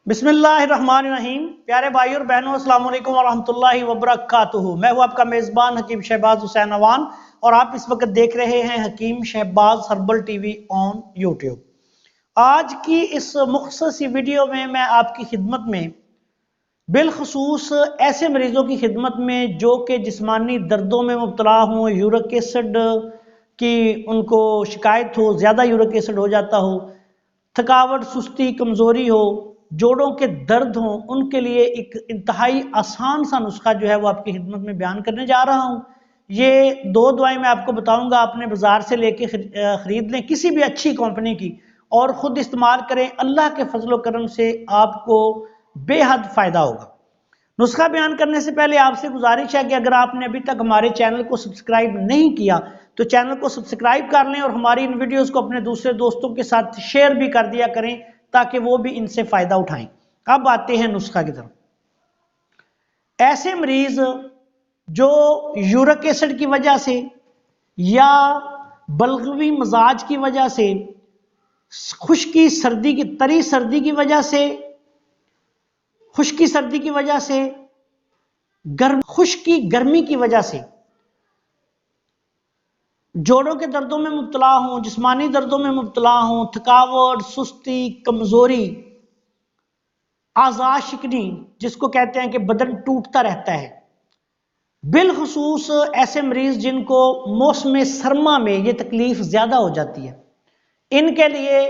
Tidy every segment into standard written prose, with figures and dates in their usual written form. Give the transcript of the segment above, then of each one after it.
بسم اللہ الرحمن الرحیم۔ پیارے بھائی اور بہنوں، السلام علیکم ورحمۃ اللہ وبرکاتہ۔ میں ہوں آپ کا میزبان حکیم شہباز حسین اوان اور آپ اس وقت دیکھ رہے ہیں Hakeem Shahbaz herbal TV on YouTube. آج کی اس مختصر سی ویڈیو میں آپ کی خدمت میں بالخصوص ایسے مریضوں کی خدمت میں جو کہ جسمانی دردوں میں مبتلا ہوں، یورک ایسڈ کی ان کو شکایت ہو، زیادہ یورک ایسڈ ہو جاتا ہو، تھکاوٹ، سستی، کمزوری ہو، جوڑوں کے درد ہوں، ان کے لیے ایک انتہائی آسان سا نسخہ جو ہے وہ آپ کی خدمت میں بیان کرنے جا رہا ہوں۔ یہ دو دعائیں میں آپ کو بتاؤں گا، آپ نے بازار سے لے کے خرید لیں کسی بھی اچھی کمپنی کی اور خود استعمال کریں۔ اللہ کے فضل و کرم سے آپ کو بے حد فائدہ ہوگا۔ نسخہ بیان کرنے سے پہلے آپ سے گزارش ہے کہ اگر آپ نے ابھی تک ہمارے چینل کو سبسکرائب نہیں کیا تو چینل کو سبسکرائب کر لیں اور ہماری ان ویڈیوز کو اپنے دوسرے دوستوں کے ساتھ شیئر بھی کر دیا کریں تاکہ وہ بھی ان سے فائدہ اٹھائیں۔ اب آتے ہیں نسخہ کی طرف۔ ایسے مریض جو یورک ایسڈ کی وجہ سے یا بلغمی مزاج کی وجہ سے، خشکی سردی کی طری سردی کی وجہ سے، خشکی سردی کی وجہ سے، خشکی گرمی کی وجہ سے جوڑوں کے دردوں میں مبتلا ہوں، جسمانی دردوں میں مبتلا ہوں، تھکاوٹ، سستی، کمزوری، اعضاء شکنی جس کو کہتے ہیں کہ بدن ٹوٹتا رہتا ہے، بالخصوص ایسے مریض جن کو موسم سرما میں یہ تکلیف زیادہ ہو جاتی ہے، ان کے لیے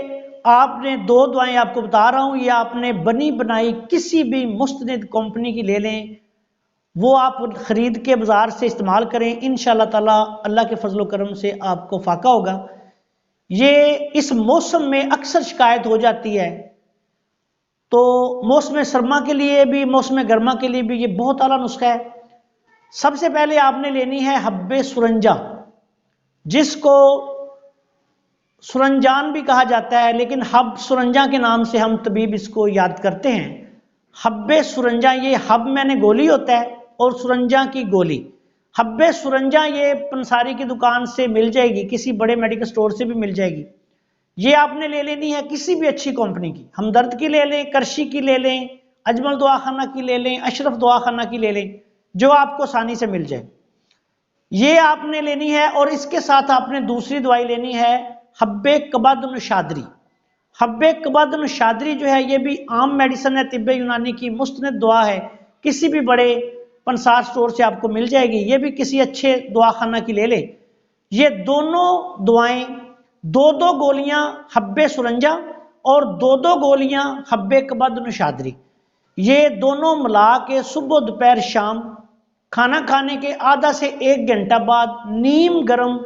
آپ نے دو دعائیں آپ کو بتا رہا ہوں، یہ آپ نے بنی بنائی کسی بھی مستند کمپنی کی لے لیں، وہ آپ خرید کے بازار سے استعمال کریں، انشاءاللہ تعالی اللہ کے فضل و کرم سے آپ کو فائدہ ہوگا۔ یہ اس موسم میں اکثر شکایت ہو جاتی ہے، تو موسم سرما کے لیے بھی، موسم گرما کے لیے بھی یہ بہت اعلیٰ نسخہ ہے۔ سب سے پہلے آپ نے لینی ہے حب سرنجا، جس کو سرنجان بھی کہا جاتا ہے، لیکن حب سرنجا کے نام سے ہم طبیب اس کو یاد کرتے ہیں۔ حب سرنجا، یہ حب میں نے گولی ہوتا ہے اور سرنجا کی گولی۔ حب سرنجا یہ پنساری کی دکان سے مل جائے گی، کسی بڑے میڈیکل سٹور سے بھی مل جائے گی۔ یہ آپ نے لے لینی ہے کسی بھی اچھی کمپنی کی، ہمدرد کی لے لیں، کرشی کی لے لیں، اجمل دواخانہ کی لے لیں، اشرف دواخانہ کی لے لیں، جو آپ کو آسانی سے مل جائے۔ یہ آپ نے لینی ہے اور اس کے ساتھ آپ نے دوسری دوائی لینی ہے حب کبد نشادری۔ حب کبد نشادری جو ہے یہ بھی عام میڈیسن ہے، طب یونانی کی مستند دعا ہے، کسی بھی بڑے پنسار سٹور سے آپ کو مل جائے گی، یہ بھی کسی اچھے دواخانہ کی لے لیں۔ یہ دونوں دعائیں، دو دو گولیاں حب سرنجا اور دو دو گولیاں حب کبد نشادری، یہ دونوں ملا کے صبح دوپہر شام کھانا کھانے کے آدھا سے ایک گھنٹہ بعد نیم گرم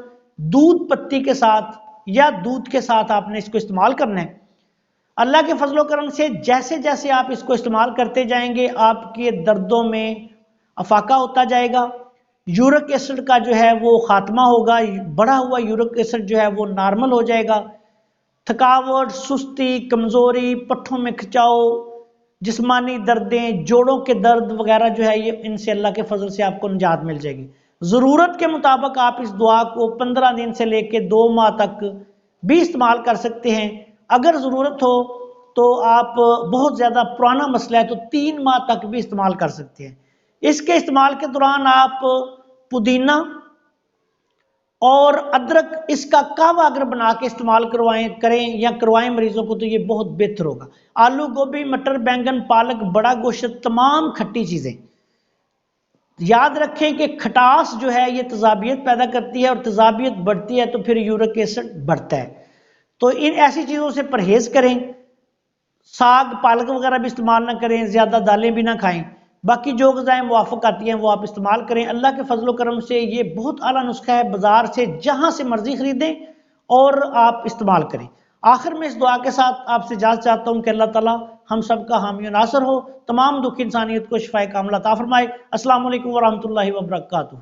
دودھ پتی کے ساتھ یا دودھ کے ساتھ آپ نے اس کو استعمال کرنا ہے۔ اللہ کے فضل و کرم سے جیسے جیسے آپ اس کو استعمال کرتے جائیں گے آپ کے دردوں میں افاقہ ہوتا جائے گا، یورک ایسڈ کا جو ہے وہ خاتمہ ہوگا، بڑھا ہوا یورک ایسڈ جو ہے وہ نارمل ہو جائے گا، تھکاوٹ، سستی، کمزوری، پٹھوں میں کھچاؤ، جسمانی دردیں، جوڑوں کے درد وغیرہ جو ہے یہ ان سے اللہ کے فضل سے آپ کو نجات مل جائے گی۔ ضرورت کے مطابق آپ اس دعا کو 15 دن سے لے کے 2 ماہ تک بھی استعمال کر سکتے ہیں۔ اگر ضرورت ہو تو آپ بہت زیادہ پرانا مسئلہ ہے تو 3 ماہ تک بھی استعمال کر سکتے ہیں۔ اس کے استعمال کے دوران آپ پودینہ اور ادرک اس کا کعوہ اگر بنا کے استعمال کروائیں مریضوں کو تو یہ بہت بہتر ہوگا۔ آلو، گوبھی، مٹر، بینگن، پالک، بڑا گوشت، تمام کھٹی چیزیں، یاد رکھیں کہ کھٹاس جو ہے یہ تیزابیت پیدا کرتی ہے اور تیزابیت بڑھتی ہے تو پھر یورک ایسڈ بڑھتا ہے، تو ان ایسی چیزوں سے پرہیز کریں۔ ساگ، پالک وغیرہ بھی استعمال نہ کریں، زیادہ دالیں بھی نہ کھائیں، باقی جو غذائیں موافق آتی ہیں وہ آپ استعمال کریں۔ اللہ کے فضل و کرم سے یہ بہت اعلیٰ نسخہ ہے، بازار سے جہاں سے مرضی خریدیں اور آپ استعمال کریں۔ آخر میں اس دعا کے ساتھ آپ سے اجازت چاہتا ہوں کہ اللہ تعالیٰ ہم سب کا حامی و ناصر ہو، تمام دکھ انسانیت کو شفائے کاملہ عطا فرمائے۔ السلام علیکم ورحمۃ اللہ وبرکاتہ۔